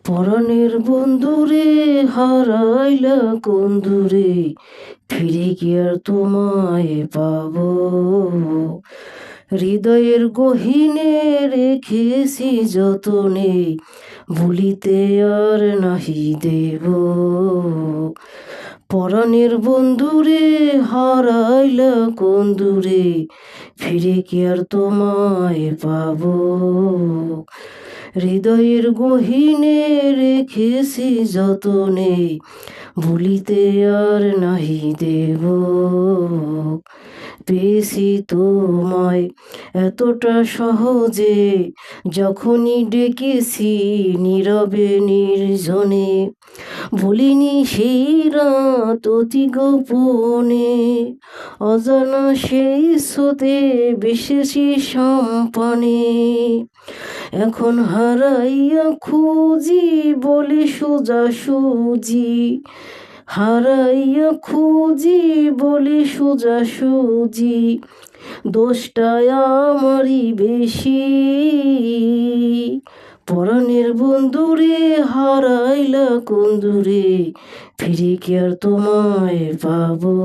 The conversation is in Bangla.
পরাণের বন্ধুরে হারাইলা কোন দূরে, ফিরে কি আর তোমায় পাবো? হৃদয়ের গহীনে রেখেছি যতনে, ভুলিতে আর নাহি দেব। পরাণের বন্ধুরে হারাইলা কোন দূরে, ফিরে কি আর তোমায় পাবো? হৃদয়ের গহীনে রেখেছি যতনে, ভুলিতে আর নাহি দেব। পেয়েছি তোমায় এতটা সহজে, যখনই ডেকেছি নীরবে নির্জনে, ভুলিনি সেই রাত অতি গোপনে, অজানা সেই স্রোতে ভেসেছি সাম্পানে। এখন হারাইয়া খুঁজি বলে সোজাসুজি, হারাইয়া খুঁজি বলে সোজাসুজি, দোষটায় আমারই বেশি। পরাণের বন্ধুরে হারাইলা কোন দূরে, ফিরে কি আর তোমায় পাবো?